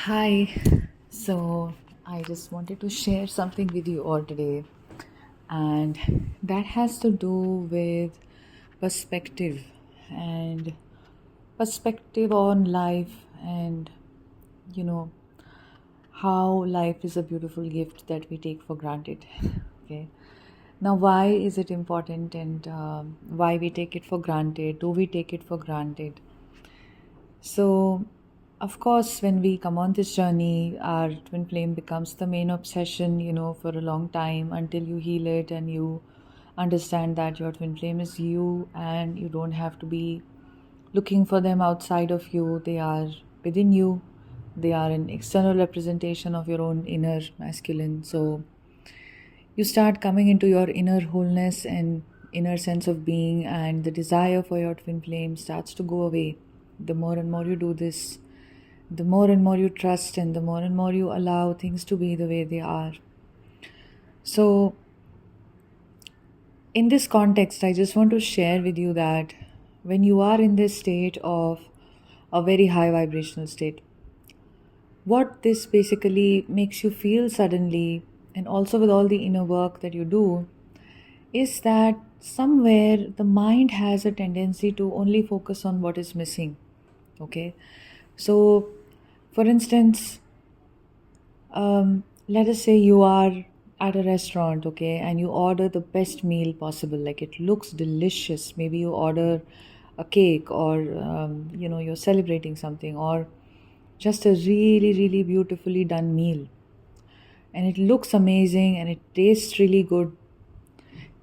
Hi. So, I just wanted to share something with you all today, and that has to do with perspective and perspective on life, and you know, how life is a beautiful gift that we take for granted. Okay. Now, why is it important, and why we take it for granted? Do we take it for granted? So, of course, when we come on this journey, our twin flame becomes the main obsession, for a long time until you heal it and you understand that your twin flame is you and you don't have to be looking for them outside of you. They are within you, they are an external representation of your own inner masculine. So, you start coming into your inner wholeness and inner sense of being, and the desire for your twin flame starts to go away. The more and more you do this, the more and more you trust, and the more and more you allow things to be the way they are. So, in this context, I just want to share with you that when you are in this state of a very high vibrational state, what this basically makes you feel suddenly, and also with all the inner work that you do, is that somewhere the mind has a tendency to only focus on what is missing. Okay, so for instance, let us say you are at a restaurant, okay, and you order the best meal possible, like it looks delicious. Maybe you order a cake, or you're celebrating something, or just a really, really beautifully done meal, and it looks amazing and it tastes really good.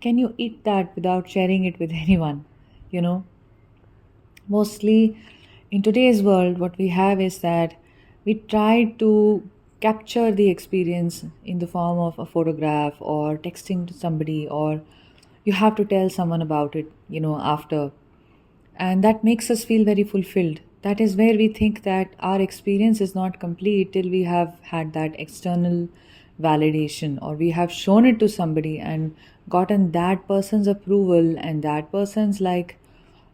Can you eat that without sharing it with anyone? You know, mostly in today's world, what we have is that we try to capture the experience in the form of a photograph or texting to somebody, or you have to tell someone about it, after. And that makes us feel very fulfilled. That is where we think that our experience is not complete till we have had that external validation, or we have shown it to somebody and gotten that person's approval and that person's like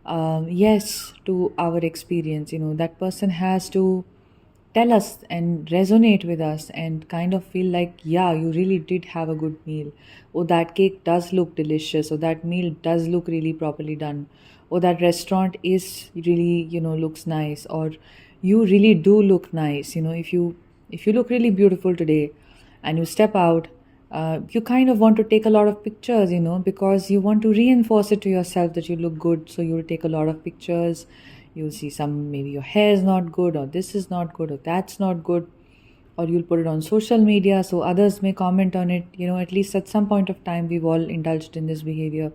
yes to our experience. That person has to tell us and resonate with us and kind of feel like, yeah, you really did have a good meal. Oh, that cake does look delicious. Or that meal does look really properly done. Or that restaurant is really, looks nice. Or you really do look nice. If you look really beautiful today and you step out, you kind of want to take a lot of pictures, because you want to reinforce it to yourself that you look good. So you'll take a lot of pictures. You'll see some, maybe your hair is not good, or this is not good, or that's not good, or you'll put it on social media so others may comment on it. At least at some point of time, we've all indulged in this behavior.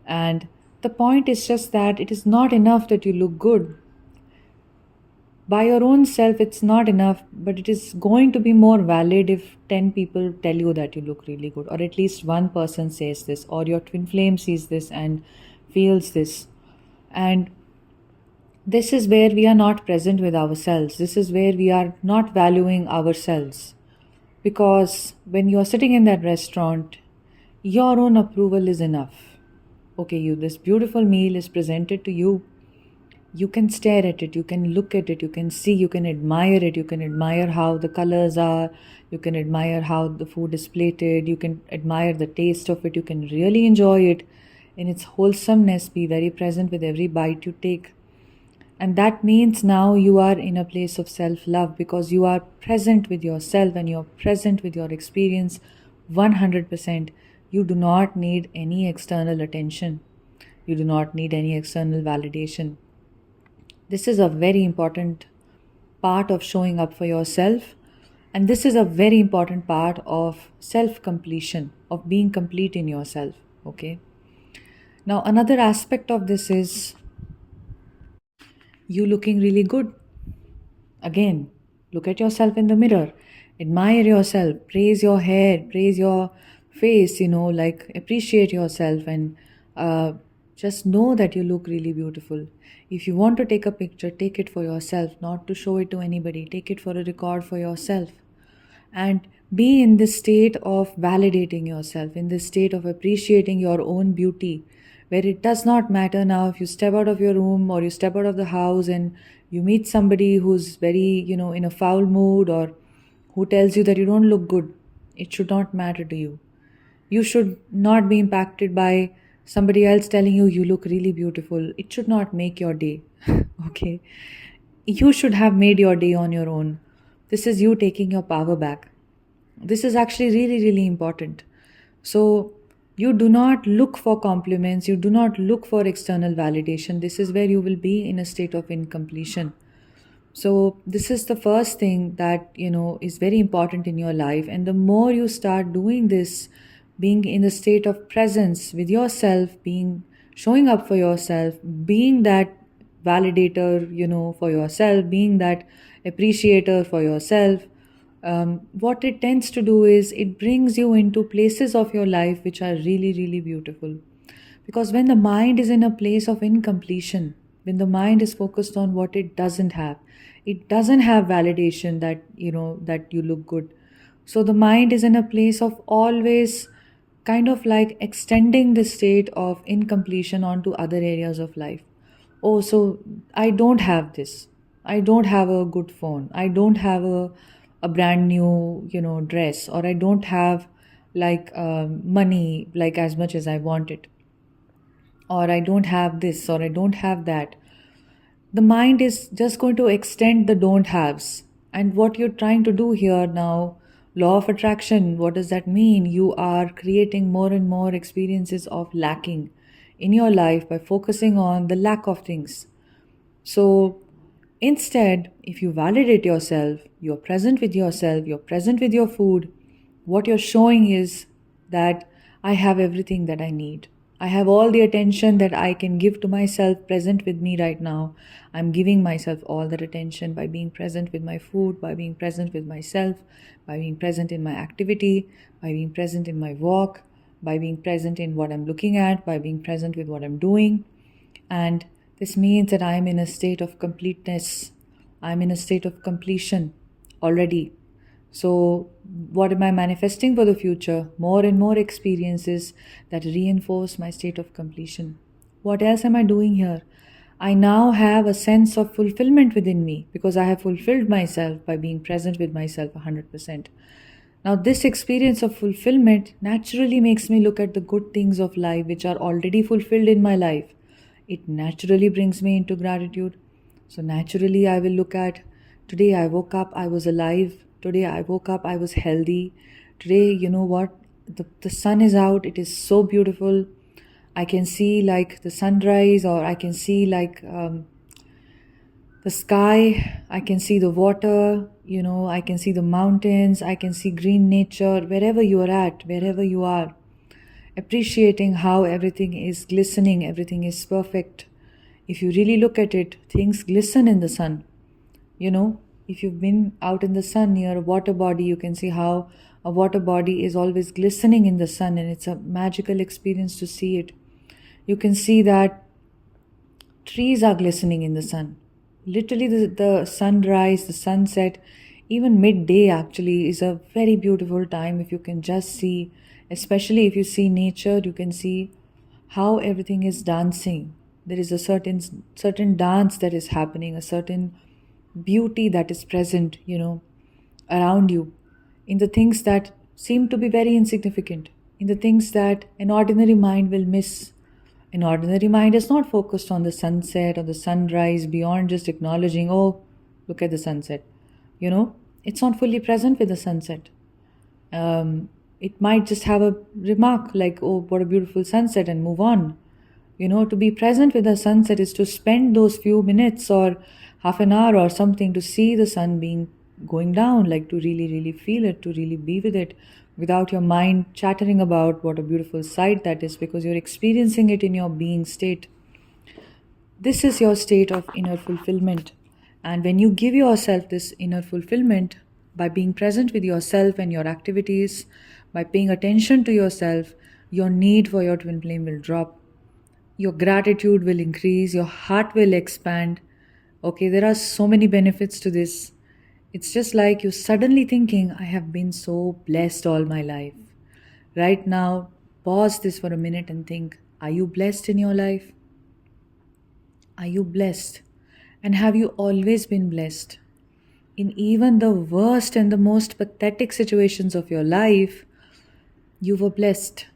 And the point is just that it is not enough that you look good by your own self. It's not enough, but it is going to be more valid if 10 people tell you that you look really good, or at least one person says this, or your twin flame sees this and feels this. And this is where we are not present with ourselves. This is where we are not valuing ourselves. Because when you are sitting in that restaurant, your own approval is enough. Okay, this beautiful meal is presented to you. You can stare at it, you can look at it, you can see, you can admire it, you can admire how the colors are, you can admire how the food is plated, you can admire the taste of it, you can really enjoy it in its wholesomeness, be very present with every bite you take. And that means now you are in a place of self love, because you are present with yourself and you're present with your experience 100%. You do not need any external attention, you do not need any external validation. This is a very important part of showing up for yourself. And this is a very important part of self completion, of being complete in yourself. Okay. Now, another aspect of this is you looking really good. Again, look at yourself in the mirror, admire yourself, praise your hair, praise your face, like appreciate yourself, and just know that you look really beautiful. If you want to take a picture, take it for yourself, not to show it to anybody. Take it for a record for yourself. And be in this state of validating yourself, in this state of appreciating your own beauty, where it does not matter now if you step out of your room or you step out of the house and You meet somebody who's very, in a foul mood, or who tells you that you don't look good. It should not matter to you. You should not be impacted by somebody else telling you you look really beautiful. It should not make your day. Okay. You should have made your day on your own. This is you taking your power back. This is actually really, really important. So, you do not look for compliments, you do not look for external validation. This is where you will be in a state of incompletion. So, this is the first thing that, is very important in your life. And the more you start doing this, being in the state of presence with yourself, being showing up for yourself, being that validator, for yourself, being that appreciator for yourself, what it tends to do is it brings you into places of your life which are really, really beautiful. Because when the mind is in a place of incompletion, when the mind is focused on what it doesn't have validation that, that you look good. So the mind is in a place of always kind of like extending the state of incompletion onto other areas of life. Oh, so I don't have this. I don't have a good phone. I don't have a brand new, dress, or I don't have like money like as much as I want it, or I don't have this, or I don't have that. The mind is just going to extend the don't haves. And what you're trying to do here now, law of attraction, what does that mean? You are creating more and more experiences of lacking in your life by focusing on the lack of things. So instead, if you validate yourself, you're present with yourself, you're present with your food, what you're showing is that I have everything that I need. I have all the attention that I can give to myself present with me right now. I'm giving myself all that attention by being present with my food, by being present with myself, by being present in my activity, by being present in my walk, by being present in what I'm looking at, by being present with what I'm doing. And this means that I am in a state of completeness. I'm in a state of completion already. So, what am I manifesting for the future? More and more experiences that reinforce my state of completion. What else am I doing here? I now have a sense of fulfillment within me because I have fulfilled myself by being present with myself 100%. Now, this experience of fulfillment naturally makes me look at the good things of life which are already fulfilled in my life. It naturally brings me into gratitude. So, naturally, I will look at today I woke up, I was alive. Today I woke up, I was healthy. Today, you know what? The sun is out, it is so beautiful. I can see like the sunrise, or I can see like the sky, I can see the water, I can see the mountains, I can see green nature wherever you are at, wherever you are. Appreciating how everything is glistening, everything is perfect. If you really look at it, things glisten in the sun. You know, if you've been out in the sun near a water body, you can see how a water body is always glistening in the sun, and it's a magical experience to see it. You can see that trees are glistening in the sun. Literally, the sunrise, the sunset, even midday actually is a very beautiful time if you can just see, especially if you see nature, you can see how everything is dancing. There is a certain dance that is happening, a certain beauty that is present, around you, in the things that seem to be very insignificant, in the things that an ordinary mind will miss. An ordinary mind is not focused on the sunset or the sunrise beyond just acknowledging, oh, look at the sunset. It's not fully present with the sunset. It might just have a remark like, oh, what a beautiful sunset, and move on. To be present with the sunset is to spend those few minutes or half an hour or something to see the sun being going down, like to really, really feel it, to really be with it without your mind chattering about what a beautiful sight that is, because you're experiencing it in your being state. This is your state of inner fulfillment. And when you give yourself this inner fulfillment by being present with yourself and your activities, by paying attention to yourself, your need for your twin flame will drop. Your gratitude will increase, your heart will expand. Okay, there are so many benefits to this. It's just like you suddenly thinking, I have been so blessed all my life. Right now, pause this for a minute and think, are you blessed in your life? Are you blessed? And have you always been blessed? In even the worst and the most pathetic situations of your life, you were blessed.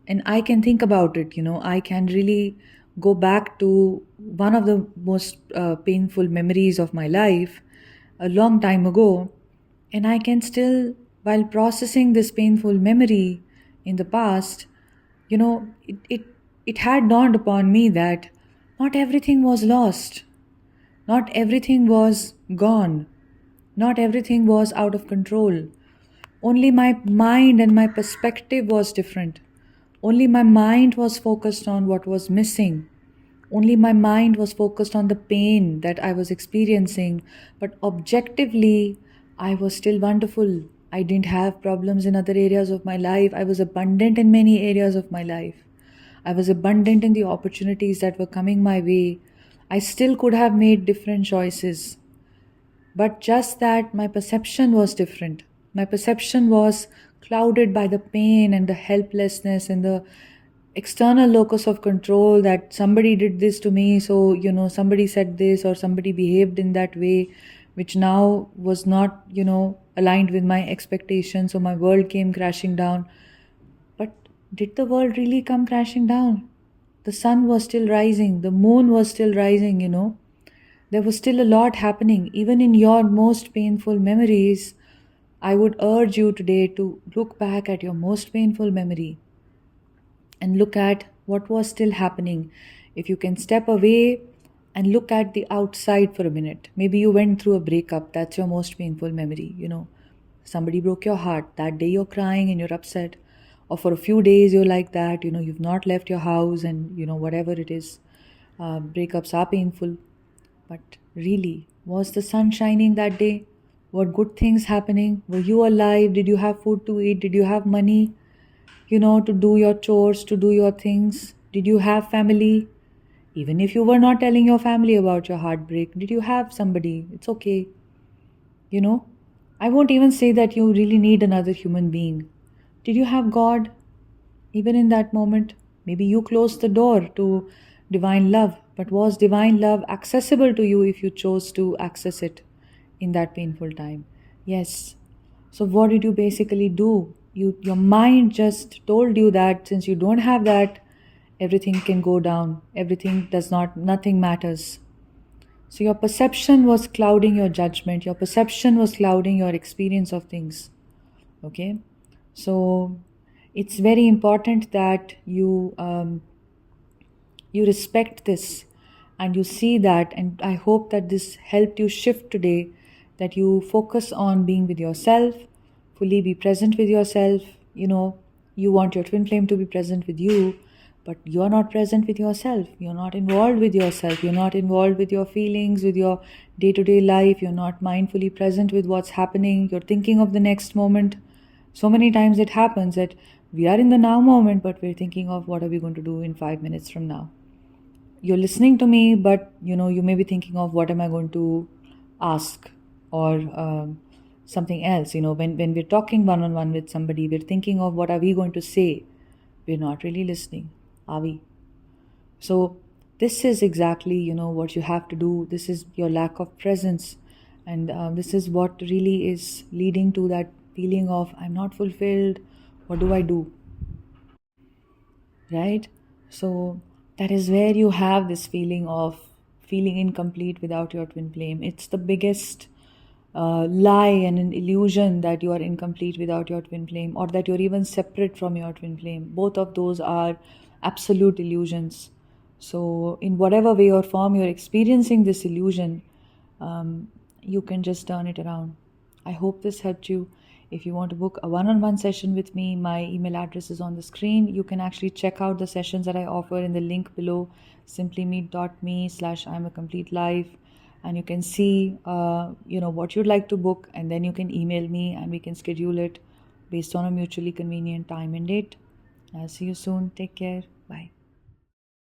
And I can think about it, I can really go back to one of the most painful memories of my life a long time ago. And I can still, while processing this painful memory in the past, it had dawned upon me that not everything was lost, not everything was gone, not everything was out of control. Only my mind and my perspective was different. Only my mind was focused on what was missing. Only my mind was focused on the pain that I was experiencing. But objectively, I was still wonderful. I didn't have problems in other areas of my life. I was abundant in many areas of my life. I was abundant in the opportunities that were coming my way. I still could have made different choices. But just that my perception was different. My perception was clouded by the pain and the helplessness and the external locus of control that somebody did this to me. So, somebody said this or somebody behaved in that way, which now was not, aligned with my expectations. So my world came crashing down. But did the world really come crashing down? The sun was still rising, the moon was still rising. There was still a lot happening, even in your most painful memories. I would urge you today to look back at your most painful memory and look at what was still happening. If you can step away and look at the outside for a minute, maybe you went through a breakup, that's your most painful memory. Somebody broke your heart, that day you're crying and you're upset, or for a few days you're like that, you've not left your house, and whatever it is. Breakups are painful. But really, was the sun shining that day? Were good things happening? Were you alive? Did you have food to eat? Did you have money, to do your chores, to do your things? Did you have family? Even if you were not telling your family about your heartbreak, did you have somebody? It's okay. You know, I won't even say that you really need another human being. Did you have God? Even in that moment, maybe you closed the door to divine love, but was divine love accessible to you if you chose to access it in that painful time? Yes. So what did you basically do? Your mind just told you that since you don't have that, everything can go down. Everything does not, nothing matters. So your perception was clouding your judgment. Your perception was clouding your experience of things. Okay. So it's very important that you respect this and you see that, and I hope that this helped you shift today, that you focus on being with yourself, fully be present with yourself. You want your twin flame to be present with you, but you're not present with yourself, you're not involved with yourself, you're not involved with your feelings, with your day-to-day life, you're not mindfully present with what's happening, you're thinking of the next moment. So many times it happens that we are in the now moment, but we're thinking of what are we going to do in 5 minutes from now. You're listening to me, but you may be thinking of what am I going to ask, or something else. When we're talking one on one with somebody, we're thinking of what are we going to say. We're not really listening, are we? So this is exactly what you have to do. This is your lack of presence, and this is what really is leading to that feeling of I'm not fulfilled. What do I do? Right? So that is where you have this feeling of feeling incomplete without your twin flame. It's the biggest lie and an illusion that you are incomplete without your twin flame, or that you're even separate from your twin flame. Both of those are absolute illusions. So, in whatever way or form you're experiencing this illusion, you can just turn it around. I hope this helped you. If you want to book a one on one session with me, my email address is on the screen. You can actually check out the sessions that I offer in the link below, simplymeet.me/I'm a complete life. And you can see, what you'd like to book, and then you can email me and we can schedule it based on a mutually convenient time and date. I'll see you soon. Take care. Bye.